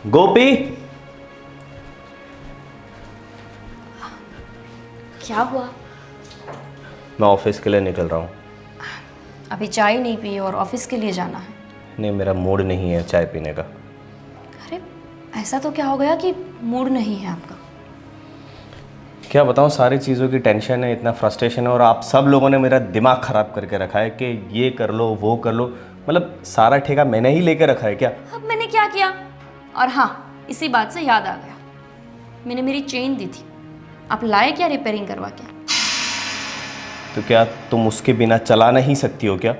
गोपी, क्या हुआ? मैं ऑफिस के लिए निकल रहा हूँ। अभी चाय नहीं पी और ऑफिस के लिए जाना है? नहीं, मेरा मूड नहीं है चाय पीने का। अरे ऐसा तो क्या हो गया कि मूड नहीं है आपका? क्या बताऊँ, सारी चीज़ों की टेंशन है, इतना फ्रस्ट्रेशन है, और आप सब लोगों ने मेरा दिमाग ख़राब करके रखा है कि ये कर लो वो कर लो। मतलब सारा ठेका मैंने ही लेके रखा है क्या? अब मैंने क्या किया? और हाँ, इसी बात से याद आ गया, मैंने मेरी चेन दी थी, आप लाए क्या रिपेयरिंग करवा के? तो क्या तुम उसके बिना चला नहीं सकती हो क्या?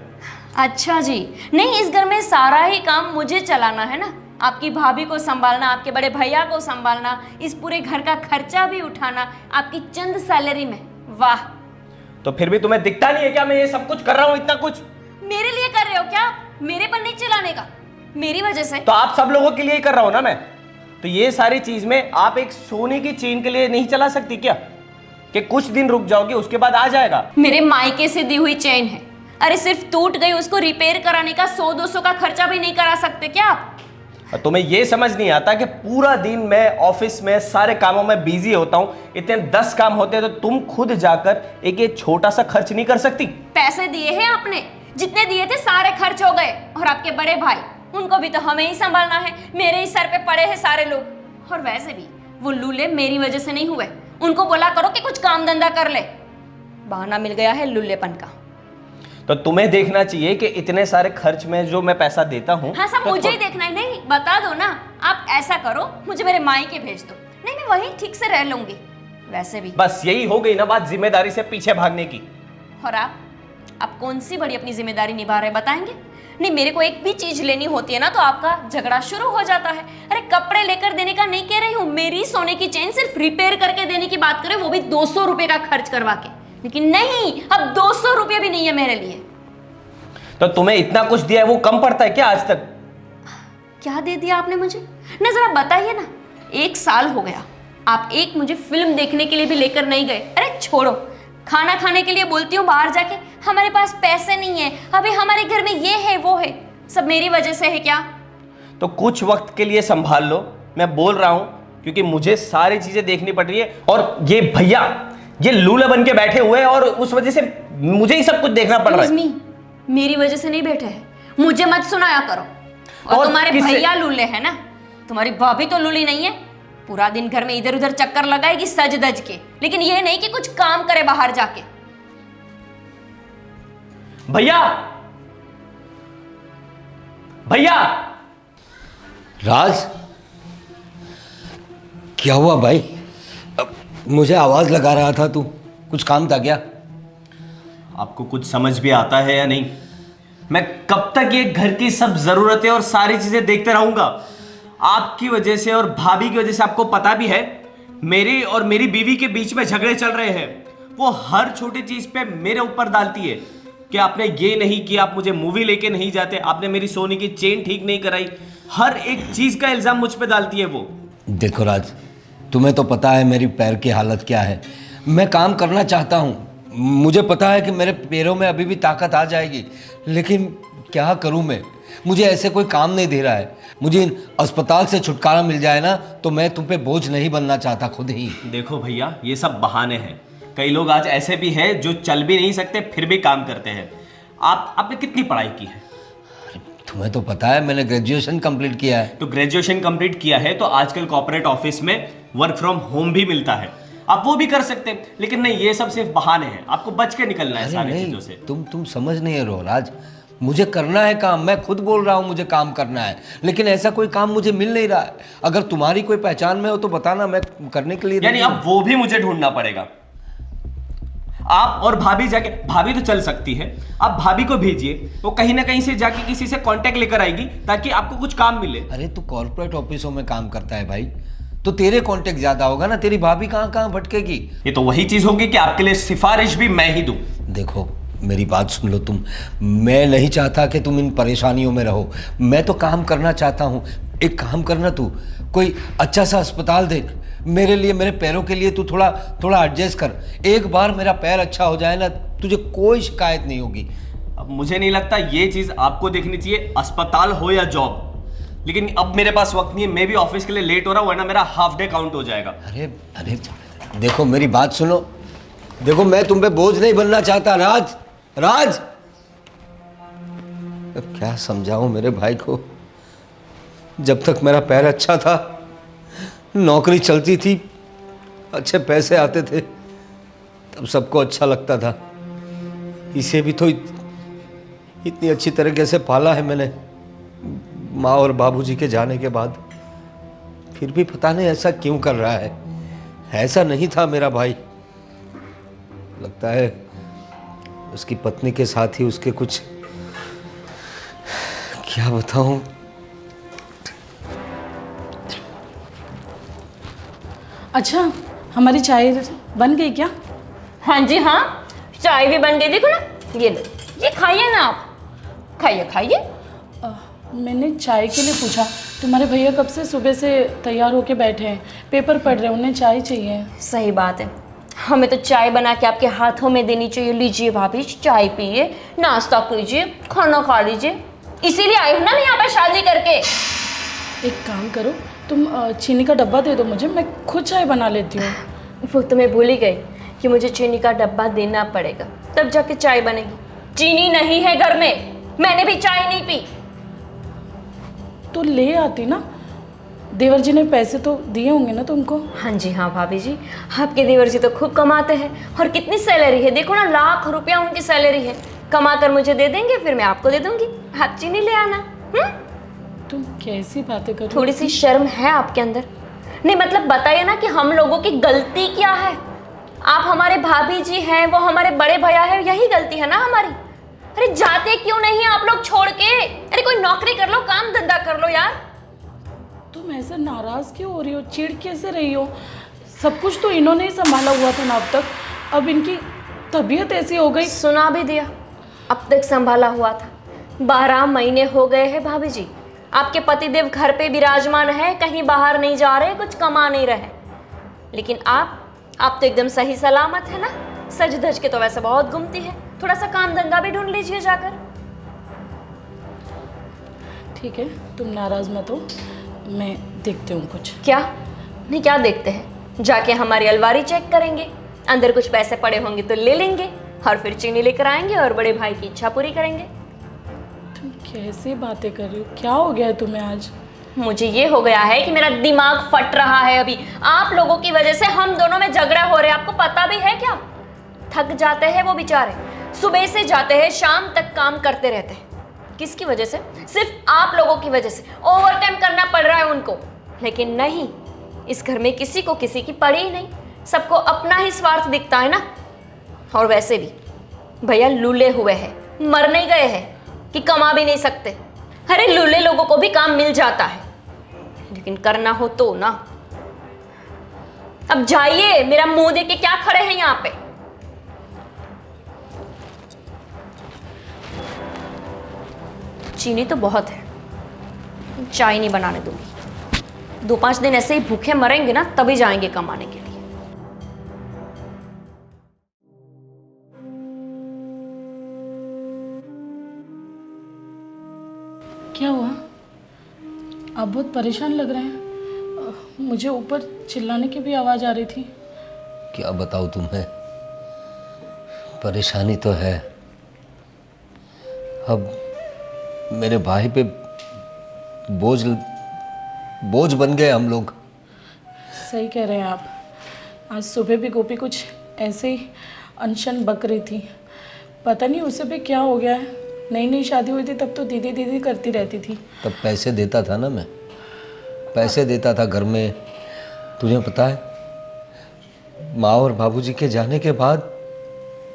अच्छा जी, नहीं, इस घर में सारा ही काम मुझे चलाना है ना। आपकी भाभी को संभालना, आपके बड़े भैया को संभालना, इस पूरे घर का खर्चा भी उठाना आपकी चंद सैलरी में। वाह! तो फिर भी तुम्हें दिखता नहीं है क्या मैं ये सब कुछ कर रहा हूँ? इतना कुछ मेरे लिए कर रहे हो क्या? मेरे पर नहीं चलाने का, मेरी वजह से। तो आप सब लोगों के लिए ही कर रहा हूँ ना मैं। तो ये सारी चीज में आप एक सोने की चेन के लिए नहीं चला सकती क्या कि कुछ दिन रुक जाओगे उसके बाद आ जाएगा? मेरे मायके से दी हुई चेन है, अरे सिर्फ टूट गई, उसको रिपेयर कराने का 100-200 का खर्चा भी नहीं करा सकते क्या आप? और तुम्हें यह समझ नहीं आता कि पूरा दिन मैं ऑफिस में सारे कामों में बिजी होता हूं, इतने 10 काम होते हैं, तो तुम खुद जाकर एक ये छोटा सा खर्च नहीं कर सकती? पैसे दिए हैं आपने, जितने दिए थे सारे खर्च हो गए। और आपके बड़े भाई, उनको भी तो हमें ही संभालना है, मेरे ही सर पे पड़े हैं सारे लोग। और वैसे भी वो लूले मेरी वजह से नहीं हुए, उनको बोला करो कि कुछ काम धंधा कर ले। बहाना मिल गया है लुल्लेपन का। तो तुम्हें देखना चाहिए कि इतने सारे खर्च में जो मैं पैसा देता हूँ। हाँ, सब तो मुझे ही देखना है। नहीं, बता दो ना, आप ऐसा करो, मुझे मेरे मायके भेज दो, नहीं मैं वहीं ठीक से रह लूंगी। वैसे भी बस यही हो गई ना बात, जिम्मेदारी से पीछे भागने की। और आप कौन सी बड़ी अपनी जिम्मेदारी निभा रहे बताएंगे? नहीं, मेरे को एक भी चीज लेनी होती है ना तो आपका झगड़ा शुरू हो जाता है। अरे कपड़े लेकर देने का नहीं कह रही हूँ, मेरी सोने की चेन सिर्फ रिपेयर करके देने की बात करें, वो भी 200 रुपए का खर्च करवा के। लेकिन नहीं, अब 200 रुपये भी नहीं है मेरे लिए। तो तुम्हें इतना कुछ दिया है वो कम पड़ता है क्या आज तक? क्या दे दिया आपने मुझे? ना जरा बताइए ना। 1 साल हो गया, आप एक मुझे फिल्म देखने के लिए भी लेकर नहीं गए। अरे छोड़ो, खाना खाने के लिए बोलती हूँ बाहर जाके, हमारे पास पैसे नहीं है, अभी हमारे घर में ये है वो है, सब मेरी वजह से है क्या? तो कुछ वक्त के लिए संभाल लो, मैं बोल रहा हूं, क्योंकि मुझे सारी चीजें देखनी पड़ रही है। और ये भैया ये लूला बन के बैठे हुए हैं और उस वजह से मुझे ही सब कुछ देखना पड़ रहा है। मेरी वजह से नहीं बैठे हैं, मुझे मत सुनाया करो। और तुम्हारे भैया लूले हैं ना, तुम्हारी भाभी तो लूली नहीं है, पूरा दिन घर में इधर उधर चक्कर लगाएगी सज धज के, लेकिन ये नहीं कि कुछ काम करे बाहर जाके। भैया भैया! राज, क्या हुआ भाई? मुझे आवाज लगा रहा था तू, कुछ काम था क्या? आपको कुछ समझ भी आता है या नहीं? मैं कब तक ये घर की सब जरूरतें और सारी चीजें देखते रहूंगा? आपकी वजह से और भाभी की वजह से, आपको पता भी है मेरी और मेरी बीवी के बीच में झगड़े चल रहे हैं। वो हर छोटी चीज पे मेरे ऊपर डालती है कि आपने ये नहीं किया, आप मुझे मूवी लेके नहीं जाते, आपने मेरी सोने की चेन ठीक नहीं कराई, हर एक चीज का इल्जाम मुझ पे डालती है वो। देखो राज, तुम्हें तो पता है मेरी पैर की हालत क्या है। मैं काम करना चाहता हूँ, मुझे पता है कि मेरे पैरों में अभी भी ताकत आ जाएगी, लेकिन क्या करूँ मैं? मुझे ऐसे कोई काम नहीं दे रहा है। मुझे अस्पताल से छुटकारा मिल जाए ना तो मैं तुम पे बोझ नहीं बनना चाहता खुद ही। देखो भैया, ये सब बहाने हैं। कई लोग आज ऐसे भी हैं जो चल भी नहीं सकते फिर भी काम करते हैं। आपने कितनी पढ़ाई की है? तुम्हें तो पता है मैंने ग्रेजुएशन कंप्लीट किया है। तो ग्रेजुएशन कंप्लीट किया है तो आजकल कॉर्पोरेट ऑफिस में वर्क फ्रॉम होम भी मिलता है, आप वो भी कर सकते हैं। लेकिन नहीं, ये सब सिर्फ बहाने हैं, आपको बच के निकलना है सारी चीजों से। तुम समझ नहीं रहे हो राज, मुझे करना है काम, मैं खुद बोल रहा हूँ मुझे काम करना है, लेकिन ऐसा कोई काम मुझे मिल नहीं रहा है। अगर तुम्हारी कोई पहचान में हो तो बताना, मैं करने के लिए। यानी अब वो भी मुझे ढूंढना पड़ेगा? आप और भाभी जाके, भाभी तो चल सकती है, आप भाभी को भेजिए, वो कहीं ना कहीं से जाके किसी से कांटेक्ट लेकर आएगी ताकि आपको कुछ काम मिले। अरे तू कॉर्पोरेट ऑफिसों में काम करता है भाई, तो तेरे कांटेक्ट ज्यादा होगा ना, तेरी भाभी कहाँ कहाँ भटकेगी। ये तो वही चीज होगी कि आपके लिए सिफारिश भी मैं ही दूं। देखो मेरी बात सुन लो तुम, मैं नहीं चाहता कि तुम इन परेशानियों में रहो, मैं तो काम करना चाहता हूँ। एक काम करना, तू कोई अच्छा सा अस्पताल देख मेरे लिए, मेरे पैरों के लिए तू थोड़ा एडजस्ट कर। एक बार मेरा पैर अच्छा हो जाए ना, तुझे कोई शिकायत नहीं होगी। अब मुझे नहीं लगता ये चीज आपको देखनी चाहिए, अस्पताल हो या जॉब। लेकिन अब मेरे पास वक्त नहीं है, मैं भी ऑफिस के लिए लेट हो रहा हूँ, वरना मेरा हाफ डे काउंट हो जाएगा। अरे अरे देखो मेरी बात सुनो, देखो मैं तुम पे बोझ नहीं बनना चाहता राज। राज अब क्या समझाऊं मेरे भाई को। जब तक मेरा पैर अच्छा था, नौकरी चलती थी, अच्छे पैसे आते थे, तब सबको अच्छा लगता था। इसे भी तो इतनी अच्छी तरीके से पाला है मैंने माँ और बाबूजी के जाने के बाद। फिर भी पता नहीं ऐसा क्यों कर रहा है। ऐसा नहीं था मेरा भाई। लगता है उसकी पत्नी के साथ ही उसके कुछ, क्या बताऊं। अच्छा, हमारी चाय बन गई क्या? हाँ जी हाँ, चाय भी बन गई, देखो ना, ये लो, ये खाइए ना आप, खाइए खाइए। मैंने चाय के लिए पूछा, तुम्हारे भैया कब से सुबह से तैयार होके बैठे हैं, पेपर पढ़ रहे हैं, उन्हें चाय चाहिए। सही बात है, हमें तो चाय बना के आपके हाथों में देनी चाहिए। लीजिए भाभी, चाय पिए, नाश्ता कीजिए, खाना खा लीजिए, इसीलिए आई हूँ ना मैं यहाँ पे शादी करके। एक काम करो, तुम चीनी का डब्बा दे दो मुझे, मैं खुद चाय बना लेती हूँ। वो तो मैं भूल ही गई कि मुझे चीनी का डब्बा देना पड़ेगा, तब जाके चाय बनेगी। चीनी नहीं है घर में, मैंने भी चाय नहीं पी। तो ले आती ना, देवर जी ने पैसे तो दिए होंगे ना तुमको। हाँ जी हाँ भाभी जी, आपके देवर जी तो खूब कमाते हैं, और कितनी सैलरी है, देखो ना, लाख रुपया उनकी सैलरी है। कमा कर मुझे दे देंगे, फिर मैं आपको दे दूंगी, आप चीनी ले आना। तुम कैसी बातें कर रही हो? थोड़ी सी शर्म है आपके अंदर? नहीं मतलब बताइए ना कि हम लोगों की गलती क्या है। आप हमारे भाभी जी हैं, वो हमारे बड़े भैया है, यही गलती है ना हमारी। अरे जाते क्यों नहीं आप लोग छोड़ के? अरे कोई नौकरी कर लो, काम धंधा कर लो यार। तुम ऐसे नाराज क्यों हो रही हो, चिढ़ कैसे रही हो? सब कुछ तो इन्होंने ही संभाला हुआ था ना अब तक, अब इनकी तबीयत ऐसी हो गई। सुना भी दिया, अब तक संभाला हुआ था। 12 महीने हो गए हैं भाभी जी, आपके पतिदेव घर पे विराजमान है, कहीं बाहर नहीं जा रहे, कुछ कमा नहीं रहे, लेकिन आप तो एकदम सही सलामत है ना। सज धज के तो वैसे बहुत घूमती है, थोड़ा सा काम धंधा भी ढूंढ लीजिए जाकर। ठीक है, तुम नाराज मत हो, मैं देखती हूँ कुछ। क्या नहीं, क्या देखते हैं? जाके हमारी अलमारी चेक करेंगे, अंदर कुछ पैसे पड़े होंगे तो ले लेंगे, और फिर चीनी लेकर आएंगे और बड़े भाई की इच्छा पूरी करेंगे। तुम कैसी बातें कर रही हो, क्या हो गया है तुम्हें आज? मुझे ये हो गया है कि मेरा दिमाग फट रहा है अभी। आप लोगों की वजह से हम दोनों में झगड़ा हो रहे हैं, आपको पता भी है क्या? थक जाते हैं वो बेचारे, सुबह से जाते हैं, शाम तक काम करते रहते हैं। किसकी वजह से? सिर्फ आप लोगों की वजह से। ओवर टाइम करना पड़ रहा है उनको, लेकिन नहीं, इस घर में किसी को किसी की पड़ी ही नहीं, सबको अपना ही स्वार्थ दिखता है ना। और वैसे भी भैया लूले हुए हैं, मर नहीं गए हैं कि कमा भी नहीं सकते। अरे लूले लोगों को भी काम मिल जाता है, लेकिन करना हो तो ना। अब जाइए, मेरा मुंह देख के क्या खड़े हैं यहाँ पे? चीनी तो बहुत है, चाय नहीं बनाने दूंगी। 2-5 दिन ऐसे ही भूखे मरेंगे ना, तभी जाएंगे कमाने के लिए। क्या हुआ? आप बहुत परेशान लग रहे हैं। मुझे ऊपर चिल्लाने की भी आवाज़ आ रही थी। क्या बताऊं तुम्हें, परेशानी तो है। अब मेरे भाई पे बोझ बन गए हम लोग। सही कह रहे हैं आप। आज सुबह भी गोपी कुछ ऐसे ही अनशन बक रही थी, पता नहीं उसे भी क्या हो गया है। नई नई शादी हुई थी तब तो दीदी दीदी करती रहती थी। तब पैसे देता था ना, मैं पैसे देता था घर में। तुझे पता है, माँ और बाबूजी के जाने के बाद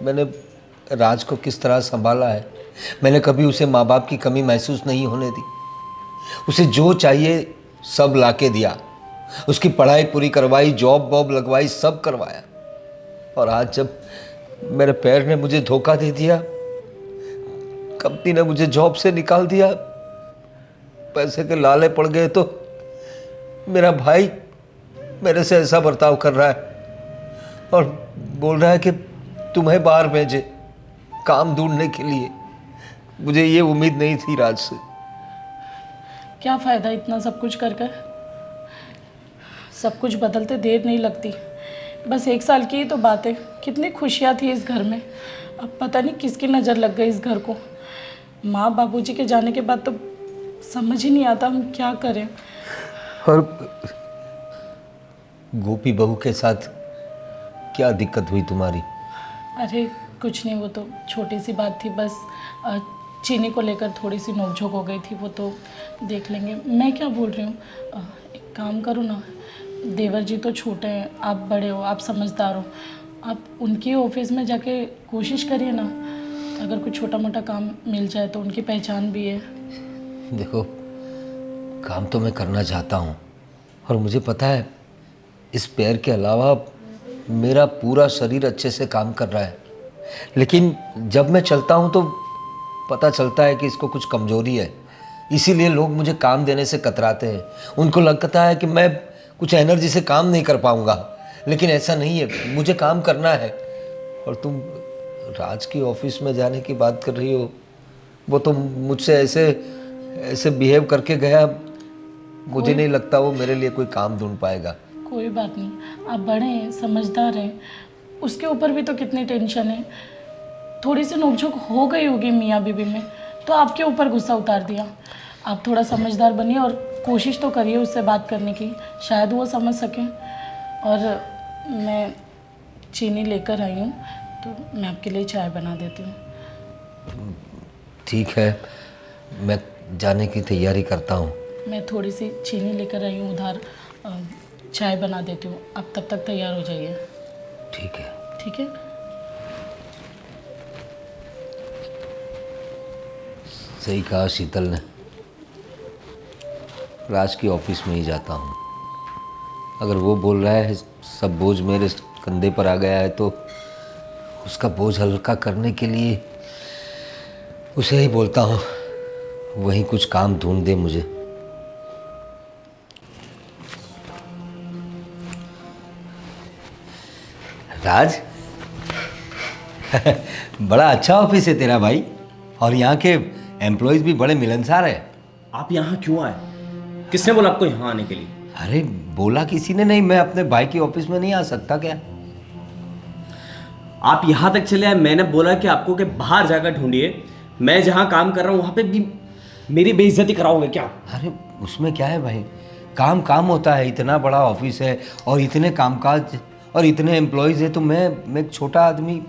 मैंने राज को किस तरह संभाला है। मैंने कभी उसे माँ बाप की कमी महसूस नहीं होने दी। उसे जो चाहिए सब लाके दिया, उसकी पढ़ाई पूरी करवाई, जॉब वॉब लगवाई, सब करवाया। और आज जब मेरे पैर ने मुझे धोखा दे दिया, कंपनी ने मुझे जॉब से निकाल दिया, पैसे के लाले पड़ गए, तो मेरा भाई मेरे से ऐसा बर्ताव कर रहा है और बोल रहा है कि तुम्हें बाहर भेजे काम ढूंढने के लिए। मुझे ये उम्मीद नहीं थी राज से। क्या फ़ायदा इतना सब कुछ कर कर। सब कुछ बदलते देर नहीं लगती। बस 1 साल की ही तो बात है, कितनी खुशियाँ थी इस घर में। अब पता नहीं किसकी नज़र लग गई इस घर को। माँ बाबूजी के जाने के बाद तो समझ ही नहीं आता हम क्या करें। और गोपी बहू के साथ क्या दिक्कत हुई तुम्हारी? अरे कुछ नहीं, वो तो छोटी सी बात थी बस। चीनी को लेकर थोड़ी सी नोकझोंक हो गई थी, वो तो देख लेंगे। मैं क्या बोल रही हूँ, एक काम करो ना, देवर जी तो छोटे हैं, आप बड़े हो, आप समझदार हो, आप उनकी ऑफिस में जाके कोशिश करिए ना। अगर कुछ छोटा मोटा काम मिल जाए तो उनकी पहचान भी है। देखो, काम तो मैं करना चाहता हूँ और मुझे पता है इस पैर के अलावा मेरा पूरा शरीर अच्छे से काम कर रहा है, लेकिन जब मैं चलता हूँ तो पता चलता है कि इसको कुछ कमज़ोरी है। इसीलिए लोग मुझे काम देने से कतराते हैं। उनको लगता है कि मैं कुछ एनर्जी से काम नहीं कर पाऊँगा, लेकिन ऐसा नहीं है, मुझे काम करना है। और तुम राज की ऑफिस में जाने की बात कर रही हो, वो तो मुझसे ऐसे बिहेव करके गया, मुझे नहीं लगता वो मेरे लिए कोई काम ढूंढ पाएगा। कोई बात नहीं, आप बड़े हैं, समझदार हैं, उसके ऊपर भी तो कितनी टेंशन है। थोड़ी सी नोकझोंक हो गई होगी मियाँ बीबी में, तो आपके ऊपर गुस्सा उतार दिया। आप थोड़ा समझदार बनिए और कोशिश तो करिए उससे बात करने की, शायद वो समझ सके। और मैं चीनी लेकर आई हूँ, तो मैं आपके लिए चाय बना देती हूँ। ठीक है, मैं जाने की तैयारी करता हूँ। मैं थोड़ी सी चीनी लेकर आई हूँ उधार, चाय बना देती हूँ, आप तब तक तैयार हो जाइए। ठीक है। ठीक है। सही कहा शीतल ने, राज की ऑफिस में ही जाता हूँ। अगर वो बोल रहा है सब बोझ मेरे कंधे पर आ गया है, तो उसका बोझ हल्का करने के लिए उसे ही बोलता हूँ, वहीं कुछ काम ढूंढ दे मुझे। राज बड़ा अच्छा ऑफिस है तेरा भाई, और यहाँ के एम्प्लॉयज़ भी बड़े मिलनसार है। आप यहाँ क्यों आए? किसने बोला आपको यहाँ आने के लिए? अरे बोला किसी ने नहीं, मैं अपने भाई की ऑफिस में नहीं आ सकता क्या? आप यहाँ तक चले आए, मैंने बोला कि आपको कि बाहर जाकर ढूंढिए। मैं जहाँ काम कर रहा हूँ वहाँ पे भी मेरी बेइज्जती कराओगे क्या? अरे उसमें क्या है भाई, काम काम होता है। इतना बड़ा ऑफिस है और इतने कामकाज और इतने एम्प्लॉयज़ है, तो मैं एक छोटा आदमी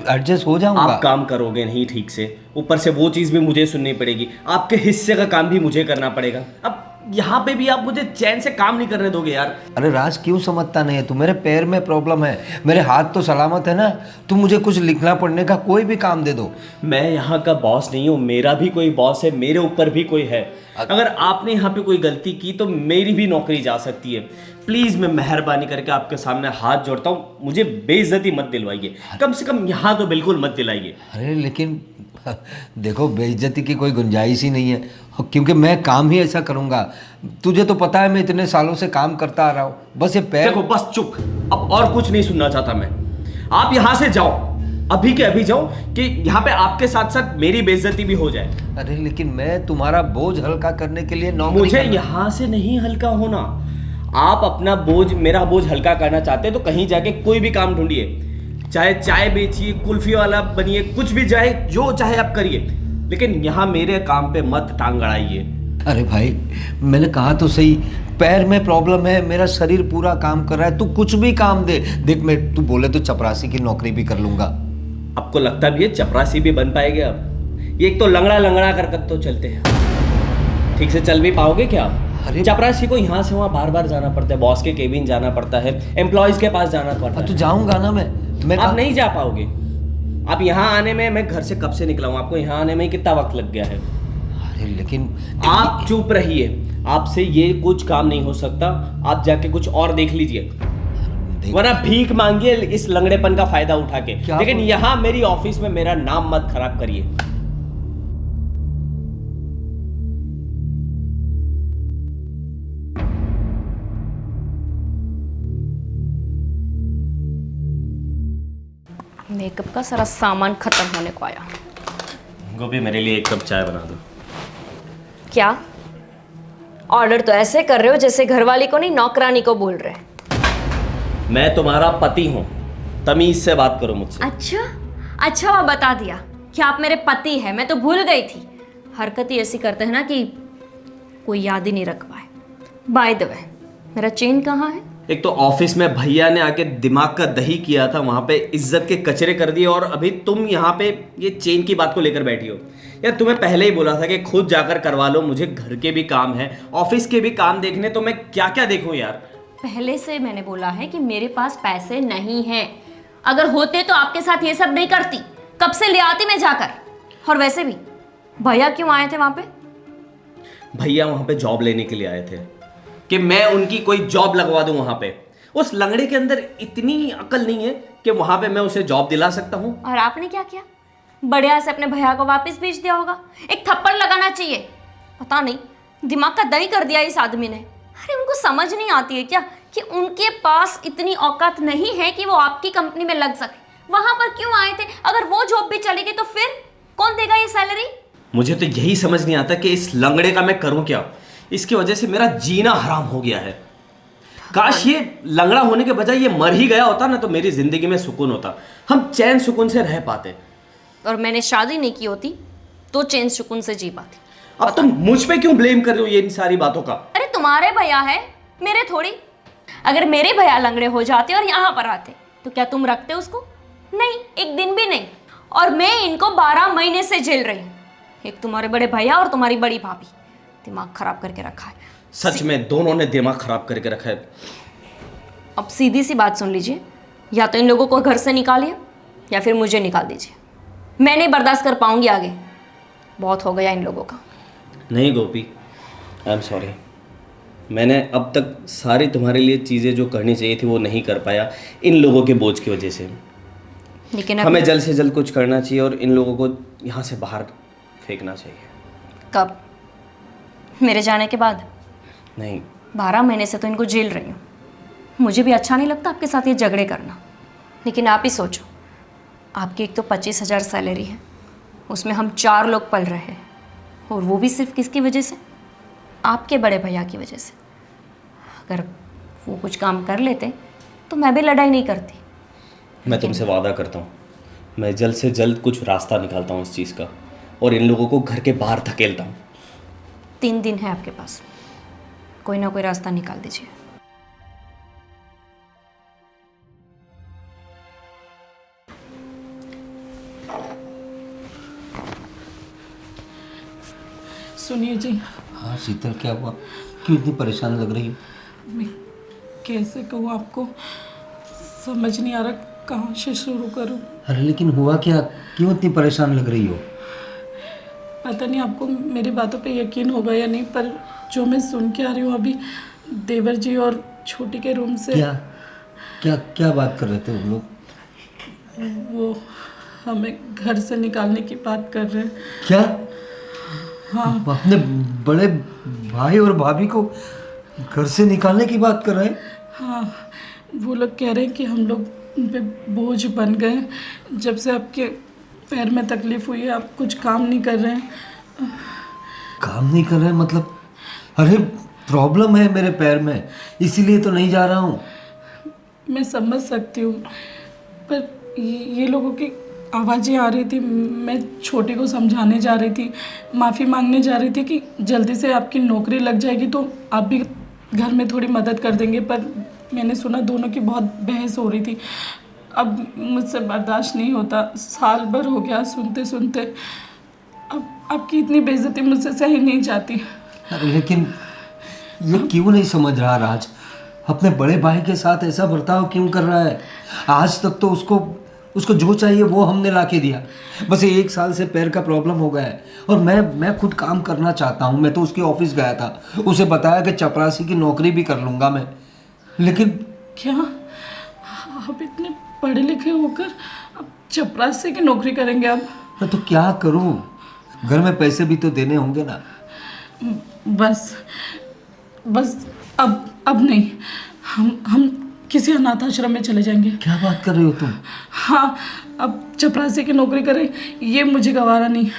एडजस्ट हो जाऊंगा। आप काम करोगे नहीं ठीक से, ऊपर से वो चीज़ भी मुझे सुननी पड़ेगी, आपके हिस्से का काम भी मुझे करना पड़ेगा। अब यहाँ पे भी आप मुझे चैन से काम नहीं करने दोगे यार। अरे राज, क्यों समझता नहीं है तू? मेरे पैर में प्रॉब्लम है, मेरे हाथ तो सलामत है ना। तू मुझे कुछ लिखना पढ़ने का कोई भी काम दे दो। मैं यहाँ का बॉस नहीं हूँ, मेरा भी कोई बॉस है, मेरे ऊपर भी कोई है। अगर आपने यहाँ पे कोई गलती की तो मेरी भी नौकरी जा सकती है। प्लीज़ मैं मेहरबानी करके आपके सामने हाथ जोड़ता हूँ, मुझे बेइज्जती मत दिलवाइए, कम से कम यहाँ तो बिल्कुल मत दिलाइए। अरे लेकिन देखो, बेइज्जती की कोई गुंजाइश ही नहीं है, क्योंकि मैं काम ही ऐसा करूँगा। तुझे तो पता है मैं इतने सालों से काम करता आ रहा हूँ। बस ये पैर देखो बस चुप, अब और कुछ नहीं सुनना चाहता मैं। आप यहाँ से जाओ, अभी के अभी जाओ, कि यहाँ पे आपके साथ साथ मेरी बेइज्जती भी हो जाए। अरे लेकिन मैं तुम्हारा बोझ हल्का करने के लिए नौकरी मुझे करना- यहाँ से नहीं हल्का होना। आप अपना बोझ, मेरा बोझ हल्का करना चाहते हैं तो कहीं जाके कोई भी काम ढूंढिए, चाहे चाय बेचिए, कुल्फी वाला बनिए, कुछ भी जाए, जो चाहे आप करिए, लेकिन यहाँ मेरे काम पे मत टांग अड़ाइए। अरे भाई, मैंने कहा तो सही, पैर में प्रॉब्लम है, मेरा शरीर पूरा काम कर रहा है, तू कुछ भी काम दे। देख, मैं तू बोले तो चपरासी की नौकरी भी कर लूंगा। आपको लगता भी है चपरासी भी बन पाएंगे? अब ये एक तो लंगड़ा लंगड़ा कर तो चलते हैं, ठीक से चल भी पाओगे क्या? अरे चपरासी को यहाँ से वहाँ बार बार जाना पड़ता है, बॉस के केबिन जाना पड़ता है, एम्प्लॉयज के पास जाना पड़ता है। तो जाऊंगा ना मैं आप नहीं जा पाओगे। आप यहाँ आने में, मैं घर से कब से निकला हूँ, आपको यहाँ आने में कितना वक्त लग गया है? अरे लेकिन आप चुप रहिए, आपसे ये कुछ काम नहीं हो सकता। आप जाके कुछ और देख लीजिए, देख- वरना भीख मांगिए इस लंगड़ेपन का फायदा उठा के। क्या लेकिन बोल- यहाँ मेरी ऑफिस में मेरा नाम मत खराब करिए। मेकअप का सारा सामान खत्म होने को आया। गोभी, मेरे लिए एक कप चाय बना दो। क्या ऑर्डर तो ऐसे कर रहे हो जैसे घरवाली को नहीं नौकरानी को बोल रहे हैं। मैं तुम्हारा पति हूँ, तमीज से बात करो मुझसे। अच्छा वो बता दिया कि आप मेरे पति हैं, मैं तो भूल गई थी। हरकत ही ऐसी करते हैं ना कि कोई याद ही नहीं रख पाए। बाय द वे, मेरा चेन कहाँ है? एक तो ऑफिस में भैया ने आके दिमाग का दही किया था, वहां पे इज्जत के कचरे कर दिए, और अभी तुम यहाँ पे ये चेन की बात को लेकर बैठी हो। यार तुम्हें पहले ही बोला था कि खुद जाकर करवा लो, मुझे घर के भी काम है, ऑफिस के भी काम देखने, तो मैं क्या क्या देखूं यार। पहले से मैंने बोला है कि मेरे पास पैसे नहीं हैं। अगर होते तो आपके साथ ये सब नहीं करती, कब से ले आती मैं जाकर। और वैसे भी भैया क्यों आए थे वहां पे? भैया वहां पे जॉब लेने के लिए आए थे कि मैं उनकी कोई जॉब लगवा दूं वहां पे। उस लंगड़े के अंदर इतनी अकल नहीं है कि वहां पे मैं उसे जॉब दिला सकता हूं। और आपने क्या किया? बढ़िया से अपने भैया को वापस भेज दिया होगा। एक थप्पड़ लगाना चाहिए। पता नहीं दिमाग का दही कर दिया इस आदमी ने। अरे उनको समझ नहीं आती है क्या कि उनके पास इतनी औकात नहीं है कि वो आपकी कंपनी में लग सके। वहां पर क्यों आए थे? अगर वो जॉब भी चली गई तो फिर कौन देगा ये सैलरी? मुझे तो यही समझ नहीं आता कि इस लंगड़े का मैं करूं क्या। इसकी वजह से मेरा जीना हराम हो गया है। काश ये लंगड़ा होने के बजाय ये मर ही गया होता ना, तो मेरी जिंदगी में सुकून होता, हम चैन सुकून से रह पाते। और मैंने शादी नहीं की होती तो चैन सुकून से जी पाती। अब तुम मुझ पे क्यों ब्लेम कर रहे हो ये इन सारी बातों का? अरे तुम्हारे भैया है, मेरे थोड़ी। अगर मेरे भैया लंगड़े हो जाते और यहाँ पर आते तो क्या तुम रखते उसको? नहीं, एक दिन भी नहीं। और मैं इनको 12 महीने से झेल रही हूँ। एक तुम्हारे बड़े भैया और तुम्हारी बड़ी भाभी, दिमाग खराब करके रखा है। सच में दोनों ने दिमाग खराब करके रखा है। अब सीधी सी बात सुन लीजिए, या तो इन लोगों को घर से निकालिए या फिर मुझे निकाल दीजिए। मैं नहीं बर्दाश्त कर पाऊंगी आगे, बहुत हो गया इन लोगों का। नहीं गोपी, आई एम सॉरी। मैंने अब तक सारी तुम्हारे लिए चीज़ें जो करनी चाहिए थी वो नहीं कर पाया इन लोगों के बोझ की वजह से। लेकिन हमें जल्द से जल्द कुछ करना चाहिए और इन लोगों को यहाँ से बाहर फेंकना चाहिए। कब? मेरे जाने के बाद? नहीं, 12 महीने से तो इनको झेल रही हूँ। मुझे भी अच्छा नहीं लगता आपके साथ ये झगड़े करना। लेकिन आप ही सोचो, आपकी एक तो 25,000 सैलरी है, उसमें हम 4 लोग पल रहे हैं, और वो भी सिर्फ किसकी वजह से? आपके बड़े भैया की वजह से। अगर वो कुछ काम कर लेते तो मैं भी लड़ाई नहीं करती। मैं तुमसे वादा करता हूँ, मैं जल्द से जल्द कुछ रास्ता निकालता हूँ इस चीज़ का, और इन लोगों को घर के बाहर धकेलता हूँ। 3 दिन है आपके पास, कोई ना कोई रास्ता निकाल दीजिए। सुनिए जी, हाँ शीतल, क्या हुआ? क्यों इतनी परेशान लग रही हो? मैं कैसे कहूँ आपको, समझ नहीं आ रहा कहाँ से शुरू करूँ। अरे लेकिन हुआ क्या? क्यों इतनी परेशान लग रही हो? पता नहीं आपको मेरी बातों पे यकीन होगा या नहीं, पर जो मैं सुन के आ रही हूँ अभी देवर जी और छोटी के रूम से। क्या क्या क्या बात कर रहे थे वो लोग? वो हमें घर से निकालने की बात कर रहे हैं। क्या? हाँ। अपने बड़े भाई और भाभी को घर से निकालने की बात कर रहे हैं? हाँ, वो लोग कह रहे हैं कि हम लोग उन पे बोझ बन गए, जब से आपके पैर में तकलीफ हुई है आप कुछ काम नहीं कर रहे हैं। काम नहीं कर रहे हैं मतलब? अरे प्रॉब्लम है मेरे पैर में, इसीलिए तो नहीं जा रहा हूँ। मैं समझ सकती हूँ, पर ये लोगों की आवाज़ें आ रही थी। मैं छोटी को समझाने जा रही थी, माफ़ी मांगने जा रही थी कि जल्दी से आपकी नौकरी लग जाएगी तो आप भी घर में थोड़ी मदद कर देंगे, पर मैंने सुना दोनों की बहुत बहस हो रही थी। अब मुझसे बर्दाश्त नहीं होता, साल भर हो गया सुनते सुनते। अब आपकी इतनी बेइज्जती मुझसे सही नहीं जाती। लेकिन ये क्यों नहीं समझ रहा राज? अपने बड़े भाई के साथ ऐसा बर्ताव क्यों कर रहा है? आज तक तो उसको जो चाहिए वो हमने ला के दिया। बस 1 साल से पैर का प्रॉब्लम हो गया है, और मैं खुद काम करना चाहता हूँ। मैं तो उसके ऑफिस गया था, उसे बताया कि चपरासी की नौकरी भी कर लूँगा मैं। लेकिन क्या आप इतने पढ़े लिखे होकर अब चपरासी की नौकरी करेंगे? अब मैं तो क्या करूँ? घर में पैसे भी तो देने होंगे ना। बस अब नहीं, हम किसी अनाथ आश्रम में चले जाएंगे। क्या बात कर रही हो तुम? हाँ, अब चपरासी की नौकरी करें ये मुझे गवारा नहीं।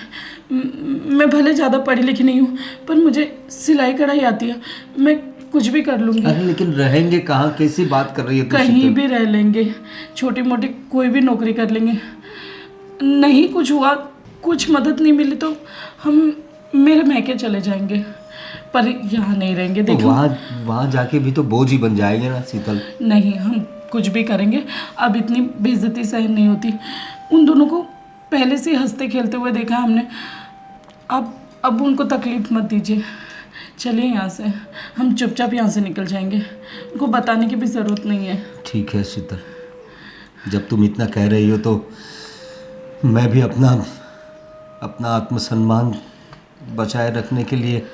मैं भले ज़्यादा पढ़ी लिखी नहीं हूँ, पर मुझे सिलाई कढ़ाई आती है, मैं कुछ भी कर लूँगी। अरे लेकिन रहेंगे कहाँ, कैसी बात कर रही है तू कहीं शीतल? भी रह लेंगे, छोटी मोटी कोई भी नौकरी कर लेंगे। नहीं कुछ हुआ, कुछ मदद नहीं मिली तो हम मेरे मैके चले जाएंगे, पर यहाँ नहीं रहेंगे। तो देखो वहाँ जाके भी तो बोझ ही बन जाएंगे ना शीतल। नहीं, हम कुछ भी करेंगे, अब इतनी बेइज्जती सहन नहीं होती। उन दोनों को पहले से ही हंसते खेलते हुए देखा हमने, अब उनको तकलीफ मत दीजिए। चलिए यहाँ से, हम चुपचाप यहाँ से निकल जाएंगे, उनको बताने की भी ज़रूरत नहीं है। ठीक है शीतल, जब तुम इतना कह रही हो तो मैं भी अपना आत्मसम्मान बचाए रखने के लिए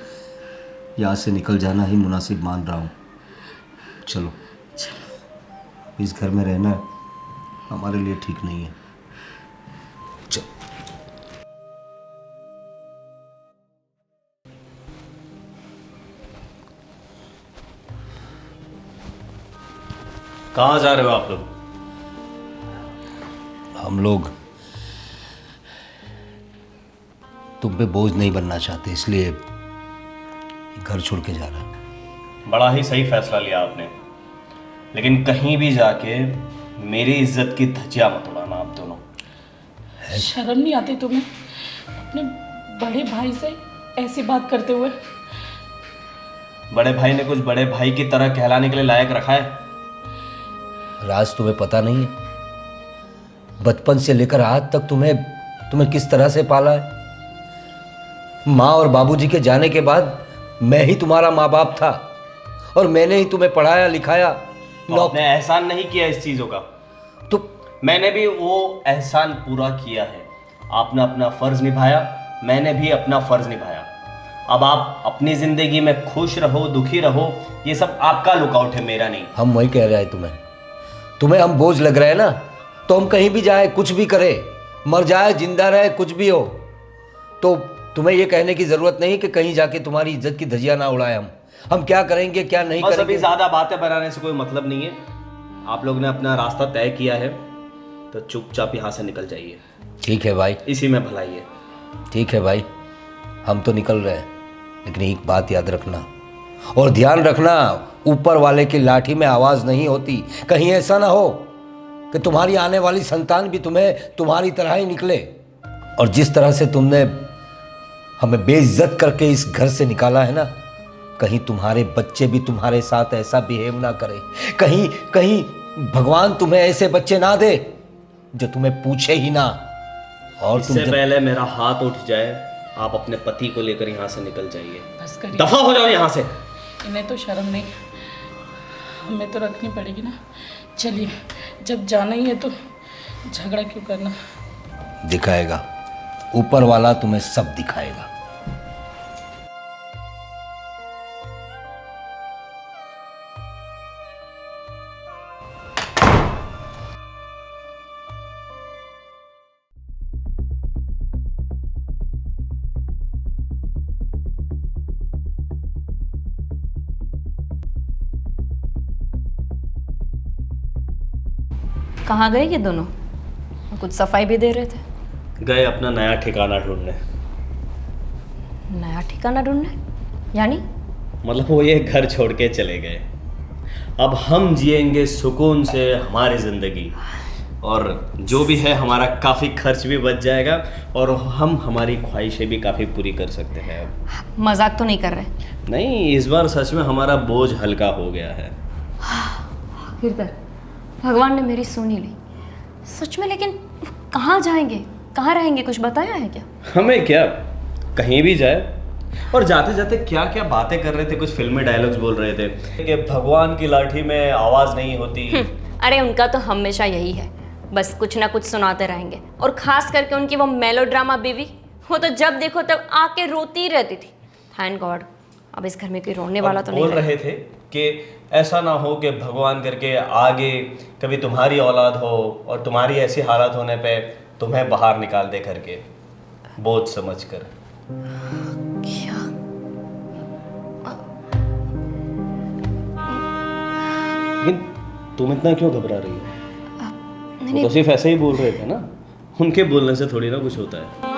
यहाँ से निकल जाना ही मुनासिब मान रहा हूँ। चलो, इस घर में रहना हमारे लिए ठीक नहीं है। चलो। कहाँ जा रहे हो आप लोग? हम लोग तुम पे बोझ नहीं बनना चाहते, इसलिए घर छोड़ के जा रहे हैं। बड़ा ही सही फैसला लिया आपने, लेकिन कहीं भी जाके मेरी इज्जत की धज्जियां मत उड़ाना आप दोनों। शर्म नहीं आती तुम्हें अपने बड़े भाई से ऐसी बात करते हुए? बड़े भाई ने कुछ बड़े भाई की तरह कहलाने के लिए लायक रखा है? राज, तुम्हें पता नहीं है, बचपन से लेकर आज तक तुम्हें किस तरह से पाला है। माँ और बाबूजी के जाने के बाद मैं ही तुम्हारा माँ बाप था और मैंने ही तुम्हें पढ़ाया लिखाया। तो आपने एहसान नहीं किया इस चीजों का, तो मैंने भी वो एहसान पूरा किया है। आपने अपना फर्ज निभाया, मैंने भी अपना फर्ज निभाया। अब आप अपनी जिंदगी में खुश रहो, दुखी रहो, ये सब आपका लुकआउट है, मेरा नहीं। हम वही कह रहे हैं, तुम्हें हम बोझ लग रहे हैं ना, तो हम कहीं भी जाए, कुछ भी करे, मर जाए जिंदा रहे, कुछ भी हो, तो तुम्हें ये कहने की जरूरत नहीं कि कहीं जाके तुम्हारी इज्जत की धज्जियां ना उड़ाए। हम क्या करेंगे क्या नहीं बस करेंगे। अभी ज्यादा बातें बनाने से कोई मतलब नहीं है। आप लोग ने अपना रास्ता तय किया है तो चुपचाप यहाँ से निकल जाइए। ठीक है भाई, इसी में भलाई है। ठीक है भाई, हम तो निकल रहे हैं, लेकिन एक बात याद रखना और ध्यान रखना, ऊपर वाले की लाठी में आवाज नहीं होती। कहीं ऐसा ना हो कि तुम्हारी आने वाली संतान भी तुम्हारी तरह ही निकले। और जिस तरह से तुमने हमें बेइज्जत करके इस घर से निकाला है ना, कहीं तुम्हारे बच्चे भी तुम्हारे साथ ऐसा बिहेव ना करे। कहीं भगवान तुम्हें ऐसे बच्चे ना दे जो तुम्हें पूछे ही ना। और इससे पहले मेरा हाथ उठ जाए, आप अपने पति को लेकर यहाँ से निकल जाइए। बस करिए, दफा हो जाओ यहाँ से। इन्हें तो शर्म नहीं, हमें तो रखनी पड़ेगी ना। चलिए, जब जाना ही है तो झगड़ा क्यों करना। दिखाएगा, ऊपर वाला तुम्हें सब दिखाएगा। कहाँ गए ये दोनों? कुछ सफाई भी दे रहे थे। गए अपना नया ठिकाना ढूंढने। नया ठिकाना ढूंढने यानी? मतलब वो ये घर छोड़ के चले गए। अब हम जिएंगे सुकून से हमारी जिंदगी, और जो भी है हमारा काफ़ी खर्च भी बच जाएगा और हम हमारी ख्वाहिशें भी काफ़ी पूरी कर सकते हैं। अब मजाक तो नहीं कर रहे? नहीं, इस बार सच में हमारा बोझ हल्का हो गया है। आखिरकार भगवान ने मेरी सुनी ली सच में। लेकिन कहाँ जाएंगे, कहाँ रहेंगे, कुछ बताया है क्या? हमें क्या, कहीं भी जाए। और जाते जाते क्या क्या बातें कर रहे थे, कुछ फिल्मी डायलॉग्स बोल रहे थे कि भगवान की लाठी में आवाज़ नहीं होती। अरे उनका तो हमेशा यही है, बस कुछ ना कुछ सुनाते रहेंगे। और खास करके उनकी वो मेलोड्रामा बीवी, वो तो जब देखो तब आके रोती रहती थी। थैंक गॉड अब इस घर में कोई रोने वाला तो नहीं बोल रहे थे कि ऐसा ना हो कि भगवान करके आगे कभी तुम्हारी औलाद हो और तुम्हारी ऐसी हालत होने पे तुम्हें बाहर निकाल दे करके, बोझ समझकर। क्या? लेकिन तुम इतना क्यों घबरा रही हो? नहीं वो तो सिर्फ ऐसे ही बोल रहे थे ना, उनके बोलने से थोड़ी ना कुछ होता है।